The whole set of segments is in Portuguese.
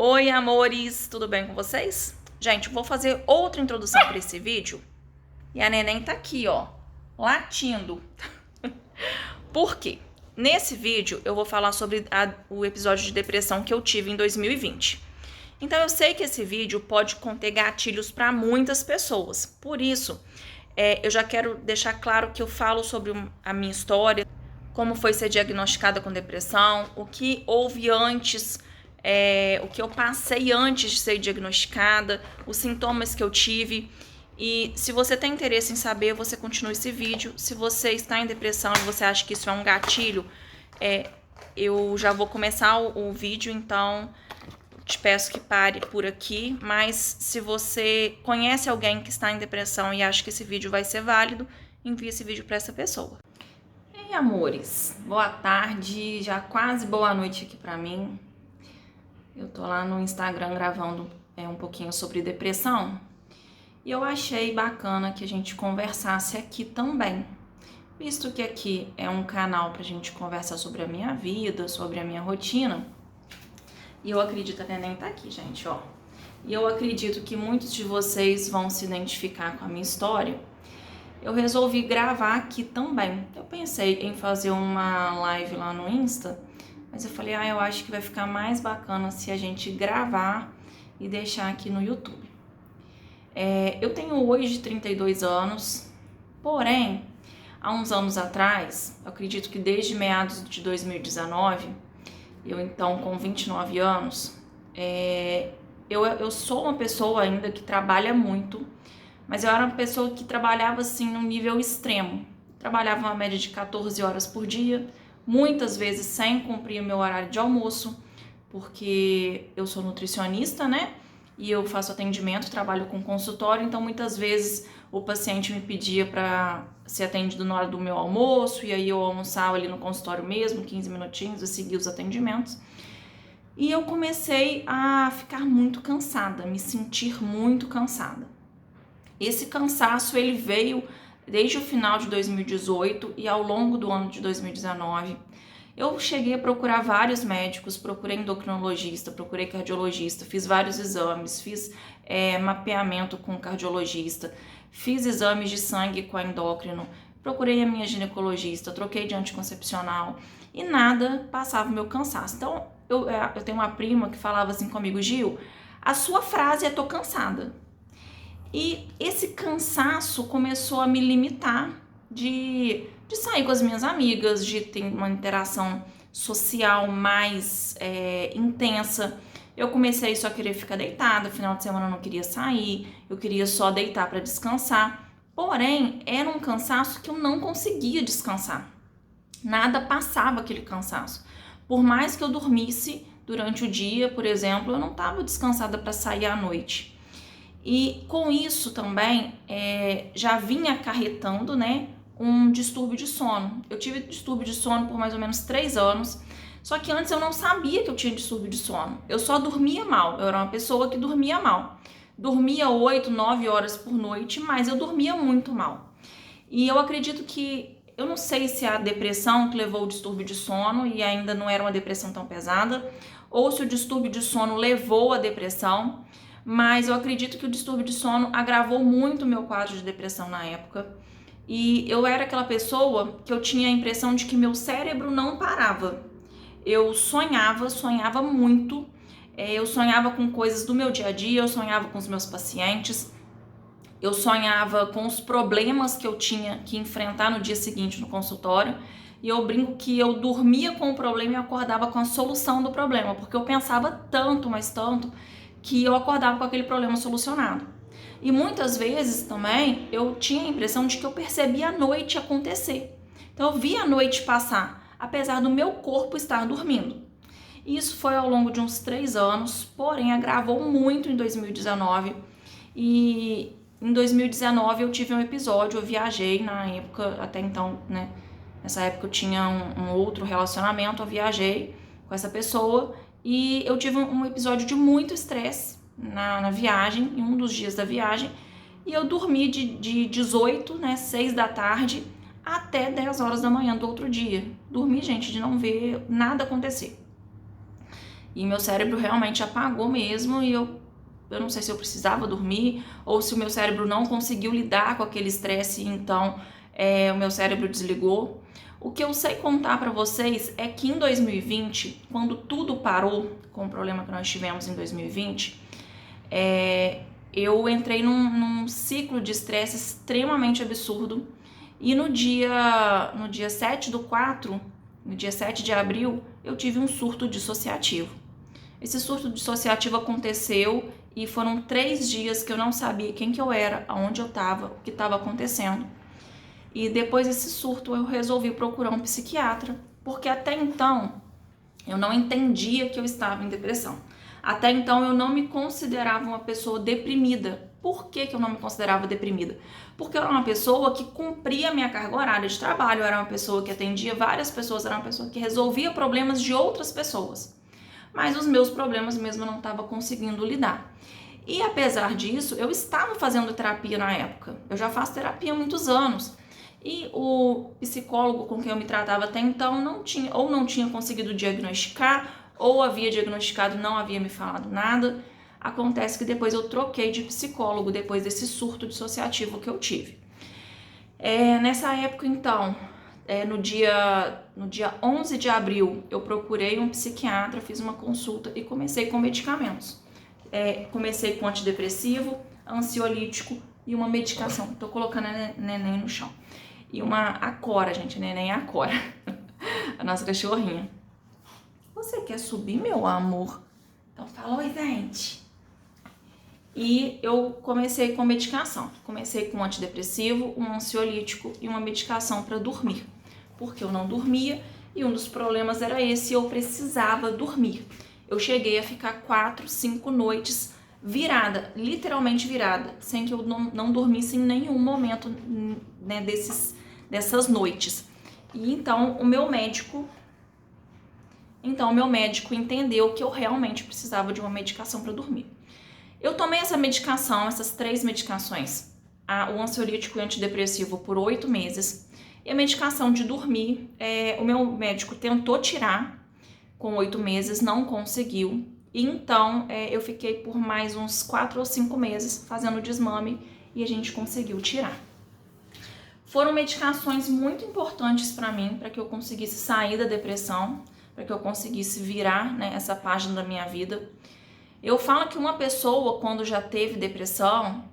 Oi, amores, tudo bem com vocês? Gente, vou fazer outra introdução para esse vídeo. E a neném tá aqui, ó, latindo. Por quê? Nesse vídeo eu vou falar sobre o episódio de depressão que eu tive em 2020. Então eu sei que esse vídeo pode conter gatilhos para muitas pessoas. Por isso, eu já quero deixar claro que eu falo sobre a minha história, como foi ser diagnosticada com depressão, o que houve antes, o que eu passei antes de ser diagnosticada, os sintomas que eu tive. E se você tem interesse em saber, você continua esse vídeo. Se você está em depressão e você acha que isso é um gatilho, eu já vou começar o vídeo, então te peço que pare por aqui. Mas se você conhece alguém que está em depressão e acha que esse vídeo vai ser válido, envie esse vídeo para essa pessoa. Ei, amores, boa tarde, já quase boa noite aqui pra mim. Eu tô lá no Instagram gravando um pouquinho sobre depressão e eu achei bacana que a gente conversasse aqui também, visto que aqui é um canal pra gente conversar sobre a minha vida, sobre a minha rotina. E eu acredito, a neném tá aqui, gente, ó. E eu acredito que muitos de vocês vão se identificar com a minha história. Eu resolvi gravar aqui também. Eu pensei em fazer uma live lá no Insta, mas eu falei, eu acho que vai ficar mais bacana se a gente gravar e deixar aqui no YouTube. Eu tenho hoje 32 anos, porém, há uns anos atrás, eu acredito que desde meados de 2019, eu então com 29 anos, eu sou uma pessoa ainda que trabalha muito, mas eu era uma pessoa que trabalhava assim num nível extremo. Trabalhava uma média de 14 horas por dia, muitas vezes sem cumprir o meu horário de almoço, porque eu sou nutricionista, né? E eu faço atendimento, trabalho com consultório, então muitas vezes o paciente me pedia para ser atendido na hora do meu almoço, e aí eu almoçava ali no consultório mesmo, 15 minutinhos, e seguia os atendimentos. E eu comecei a ficar muito cansada, me sentir muito cansada. Esse cansaço ele veio desde o final de 2018 e ao longo do ano de 2019. Eu cheguei a procurar vários médicos, procurei endocrinologista, procurei cardiologista, fiz vários exames, fiz mapeamento com cardiologista, fiz exames de sangue com a endócrino, procurei a minha ginecologista, troquei de anticoncepcional e nada passava o meu cansaço. Então eu tenho uma prima que falava assim comigo, Gil, a sua frase é tô cansada. E esse cansaço começou a me limitar de sair com as minhas amigas, de ter uma interação social mais intensa. Eu comecei só a querer ficar deitada, final de semana eu não queria sair, eu queria só deitar para descansar. Porém, era um cansaço que eu não conseguia descansar. Nada passava aquele cansaço. Por mais que eu dormisse durante o dia, por exemplo, eu não estava descansada para sair à noite. E com isso também já vinha acarretando, né, um distúrbio de sono. Eu tive distúrbio de sono por mais ou menos 3 anos, só que antes eu não sabia que eu tinha distúrbio de sono. Eu só dormia mal, eu era uma pessoa que dormia mal. Dormia 8, 9 horas por noite, mas eu dormia muito mal. E eu acredito que, eu não sei se a depressão que levou o distúrbio de sono e ainda não era uma depressão tão pesada, ou se o distúrbio de sono levou a depressão, mas eu acredito que o distúrbio de sono agravou muito o meu quadro de depressão na época. E eu era aquela pessoa que eu tinha a impressão de que meu cérebro não parava. Eu sonhava muito, eu sonhava com coisas do meu dia a dia, eu sonhava com os meus pacientes, eu sonhava com os problemas que eu tinha que enfrentar no dia seguinte no consultório. E eu brinco que eu dormia com o problema e acordava com a solução do problema, porque eu pensava tanto, mas tanto, que eu acordava com aquele problema solucionado. E muitas vezes também eu tinha a impressão de que eu percebia a noite acontecer. Então eu via a noite passar, apesar do meu corpo estar dormindo. E isso foi ao longo de uns 3 anos, porém agravou muito em 2019. E em 2019 eu tive um episódio, eu viajei na época, até então, né? Nessa época eu tinha um outro relacionamento, eu viajei com essa pessoa e eu tive um episódio de muito estresse na viagem, em um dos dias da viagem, e eu dormi de 18, né, 6 da tarde, até 10 horas da manhã do outro dia. Dormi, gente, de não ver nada acontecer. E meu cérebro realmente apagou mesmo e eu não sei se eu precisava dormir ou se o meu cérebro não conseguiu lidar com aquele estresse, então o meu cérebro desligou. O que eu sei contar para vocês é que em 2020, quando tudo parou com o problema que nós tivemos em 2020, eu entrei num ciclo de estresse extremamente absurdo e no dia 7/4, no dia 7 de abril, eu tive um surto dissociativo. Esse surto dissociativo aconteceu e foram 3 dias que eu não sabia quem que eu era, aonde eu estava, o que estava acontecendo. E depois desse surto eu resolvi procurar um psiquiatra, porque até então eu não entendia que eu estava em depressão. Até então eu não me considerava uma pessoa deprimida. Por que eu não me considerava deprimida? Porque eu era uma pessoa que cumpria minha carga horária de trabalho, eu era uma pessoa que atendia várias pessoas, era uma pessoa que resolvia problemas de outras pessoas. Mas os meus problemas mesmo eu não estava conseguindo lidar. E apesar disso, eu estava fazendo terapia na época. Eu já faço terapia há muitos anos. E o psicólogo com quem eu me tratava até então não tinha conseguido diagnosticar, ou havia diagnosticado e não havia me falado nada. Acontece que depois eu troquei de psicólogo, depois desse surto dissociativo que eu tive. Nessa época, então, no dia 11 de abril, eu procurei um psiquiatra, fiz uma consulta e comecei com medicamentos. Comecei com antidepressivo, ansiolítico e uma medicação. Tô colocando a neném no chão. E uma Acora, gente, neném Acora. A nossa cachorrinha. Você quer subir, meu amor? Então fala, oi, gente. E eu comecei com medicação. Comecei com um antidepressivo, um ansiolítico e uma medicação para dormir. Porque eu não dormia e um dos problemas era esse, eu precisava dormir. Eu cheguei a ficar 4, 5 noites virada, literalmente virada, sem que eu não dormisse em nenhum momento, né, dessas noites. E então o meu médico entendeu que eu realmente precisava de uma medicação para dormir. Eu tomei essa medicação, essas 3 medicações, o ansiolítico e o antidepressivo, por 8 meses. E a medicação de dormir, o meu médico tentou tirar com 8 meses, não conseguiu. E então eu fiquei por mais uns 4 ou 5 meses fazendo desmame e a gente conseguiu tirar. Foram medicações muito importantes para mim, para que eu conseguisse sair da depressão, para que eu conseguisse virar, né, essa página da minha vida. Eu falo que uma pessoa, quando já teve depressão,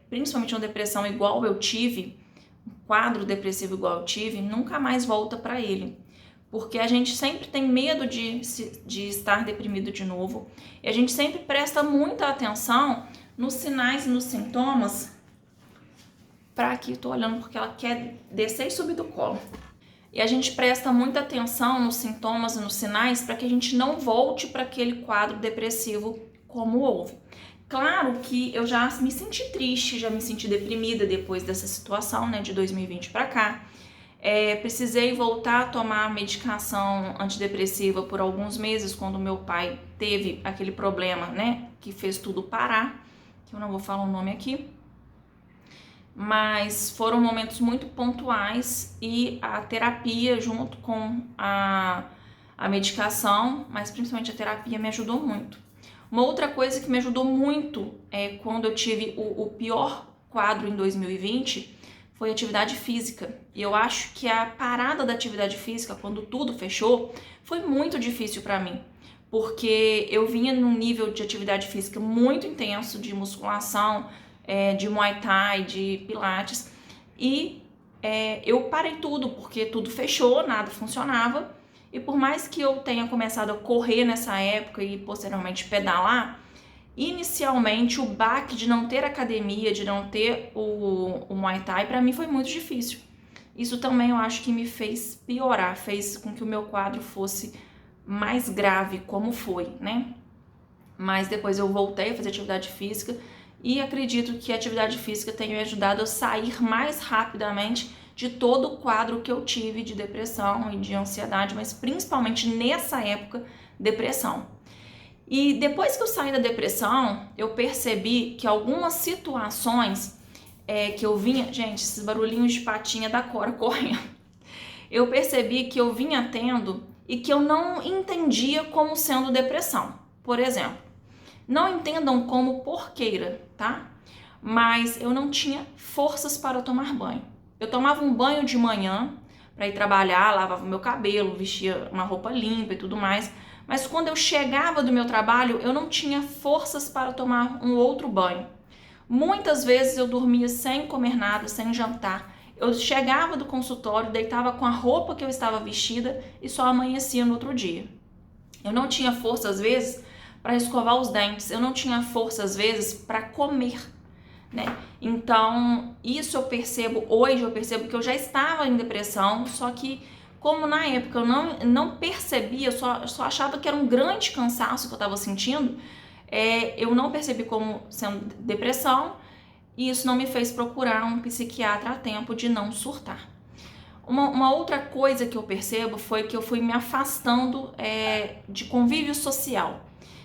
principalmente uma depressão igual eu tive, um quadro depressivo igual eu tive, nunca mais volta para ele. Porque a gente sempre tem medo de estar deprimido de novo. E a gente sempre presta muita atenção nos sinais e nos sintomas. Pra aqui, tô olhando porque ela quer descer e subir do colo. E a gente presta muita atenção nos sintomas e nos sinais para que a gente não volte para aquele quadro depressivo como houve. Claro que eu já me senti triste, já me senti deprimida depois dessa situação, né, de 2020 para cá. Precisei voltar a tomar medicação antidepressiva por alguns meses, quando meu pai teve aquele problema, né, que fez tudo parar, que eu não vou falar o nome aqui. Mas foram momentos muito pontuais e a terapia junto com a medicação, mas principalmente a terapia, me ajudou muito. Uma outra coisa que me ajudou muito quando eu tive o pior quadro em 2020 foi atividade física. E eu acho que a parada da atividade física, quando tudo fechou, foi muito difícil para mim. Porque eu vinha num nível de atividade física muito intenso, de musculação, de Muay Thai, de Pilates, e eu parei tudo, porque tudo fechou, nada funcionava, e por mais que eu tenha começado a correr nessa época e posteriormente pedalar, inicialmente o baque de não ter academia, de não ter o Muay Thai, para mim foi muito difícil. Isso também eu acho que me fez piorar, fez com que o meu quadro fosse mais grave, como foi, né? Mas depois eu voltei a fazer atividade física, e acredito que a atividade física tenha me ajudado a sair mais rapidamente de todo o quadro que eu tive de depressão e de ansiedade, mas principalmente nessa época, depressão. E depois que eu saí da depressão, eu percebi que algumas situações que eu vinha... Gente, esses barulhinhos de patinha da Cora correndo. Eu percebi que eu vinha tendo e que eu não entendia como sendo depressão. Por exemplo, não entendam como porqueira, tá? Mas eu não tinha forças para tomar banho. Eu tomava um banho de manhã para ir trabalhar, lavava meu cabelo, vestia uma roupa limpa e tudo mais. Mas quando eu chegava do meu trabalho, eu não tinha forças para tomar um outro banho. Muitas vezes eu dormia sem comer nada, sem jantar. Eu chegava do consultório, deitava com a roupa que eu estava vestida e só amanhecia no outro dia. Eu não tinha força, às vezes, para escovar os dentes. Eu não tinha força, às vezes, para comer, né? Então, isso eu percebo hoje, eu percebo que eu já estava em depressão, só que como na época eu não percebia, só achava que era um grande cansaço que eu estava sentindo, eu não percebi como sendo depressão e isso não me fez procurar um psiquiatra a tempo de não surtar. Uma outra coisa que eu percebo foi que eu fui me afastando de convívio social.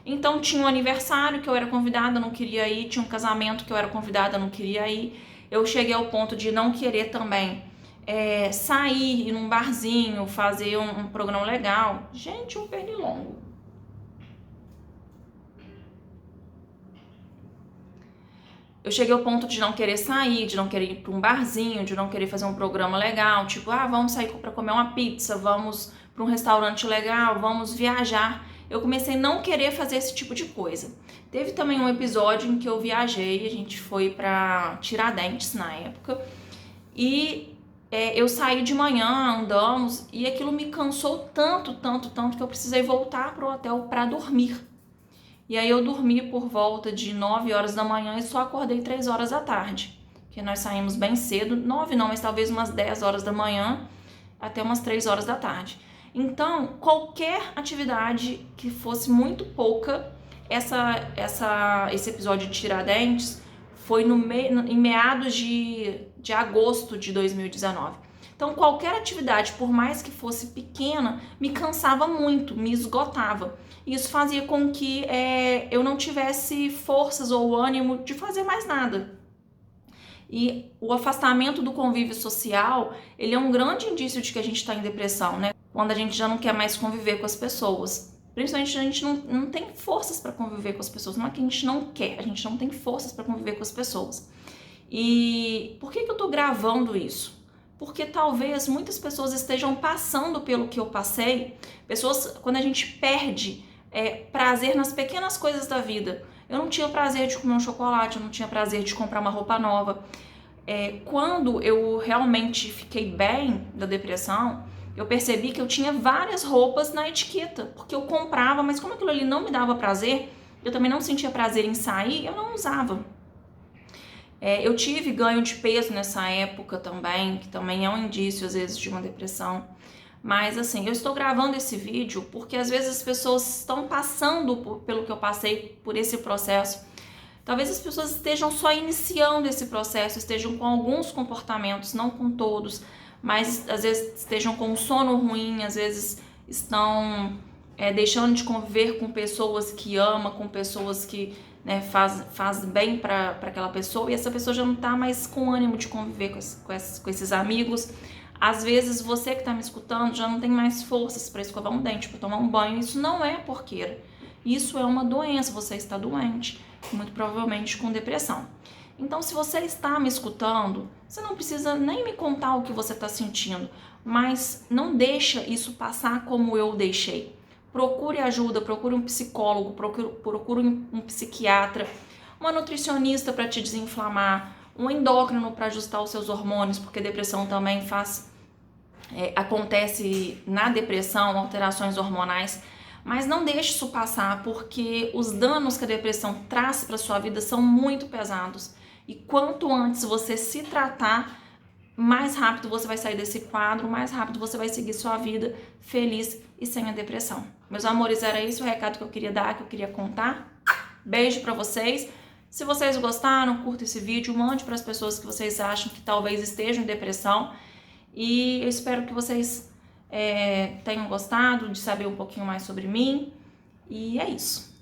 Então tinha um aniversário que eu era convidada, não queria ir, tinha um casamento que eu era convidada, não queria ir. Eu cheguei ao ponto de não querer também sair, ir num barzinho, fazer um programa legal. Gente, um pernilongo. Eu cheguei ao ponto de não querer sair, de não querer ir para um barzinho, de não querer fazer um programa legal, tipo, vamos sair para comer uma pizza, vamos para um restaurante legal, vamos viajar. Eu comecei a não querer fazer esse tipo de coisa. Teve também um episódio em que eu viajei, a gente foi para Tiradentes na época, e eu saí de manhã, andamos, e aquilo me cansou tanto que eu precisei voltar pro hotel para dormir. E aí eu dormi por volta de 9 horas da manhã e só acordei 3 horas da tarde. Porque nós saímos bem cedo, 9 não, mas talvez umas 10 horas da manhã até umas 3 horas da tarde. Então, qualquer atividade que fosse muito pouca, esse episódio de Tiradentes foi em meados de agosto de 2019. Então, qualquer atividade, por mais que fosse pequena, me cansava muito, me esgotava. Isso fazia com que eu não tivesse forças ou ânimo de fazer mais nada. E o afastamento do convívio social, ele é um grande indício de que a gente está em depressão, né? Quando a gente já não quer mais conviver com as pessoas. Principalmente a gente não tem forças para conviver com as pessoas. Não é que a gente não quer, a gente não tem forças para conviver com as pessoas. E por que eu tô gravando isso? Porque talvez muitas pessoas estejam passando pelo que eu passei. Pessoas, quando a gente perde prazer nas pequenas coisas da vida. Eu não tinha prazer de comer um chocolate, eu não tinha prazer de comprar uma roupa nova. Quando eu realmente fiquei bem da depressão, eu percebi que eu tinha várias roupas na etiqueta, porque eu comprava, mas como aquilo ali não me dava prazer, eu também não sentia prazer em sair, eu não usava. Eu tive ganho de peso nessa época também, que também é um indício às vezes de uma depressão. Mas assim, eu estou gravando esse vídeo porque às vezes as pessoas estão passando pelo que eu passei, por esse processo. Talvez as pessoas estejam só iniciando esse processo, estejam com alguns comportamentos, não com todos, mas às vezes estejam com um sono ruim, às vezes estão deixando de conviver com pessoas que ama, com pessoas que faz bem para aquela pessoa, e essa pessoa já não está mais com ânimo de conviver com esses amigos. Às vezes você que está me escutando já não tem mais forças para escovar um dente, para tomar um banho. Isso não é porqueira. Isso é uma doença, você está doente, muito provavelmente com depressão. Então, se você está me escutando, você não precisa nem me contar o que você está sentindo, mas não deixa isso passar como eu deixei. Procure ajuda, procure um psicólogo, procure um psiquiatra, uma nutricionista para te desinflamar, um endócrino para ajustar os seus hormônios, porque depressão também acontece na depressão, alterações hormonais. Mas não deixe isso passar, porque os danos que a depressão traz para sua vida são muito pesados. E quanto antes você se tratar, mais rápido você vai sair desse quadro, mais rápido você vai seguir sua vida feliz e sem a depressão. Meus amores, era esse o recado que eu queria dar, que eu queria contar. Beijo pra vocês. Se vocês gostaram, curta esse vídeo, mande para as pessoas que vocês acham que talvez estejam em depressão. E eu espero que vocês tenham gostado de saber um pouquinho mais sobre mim. E é isso.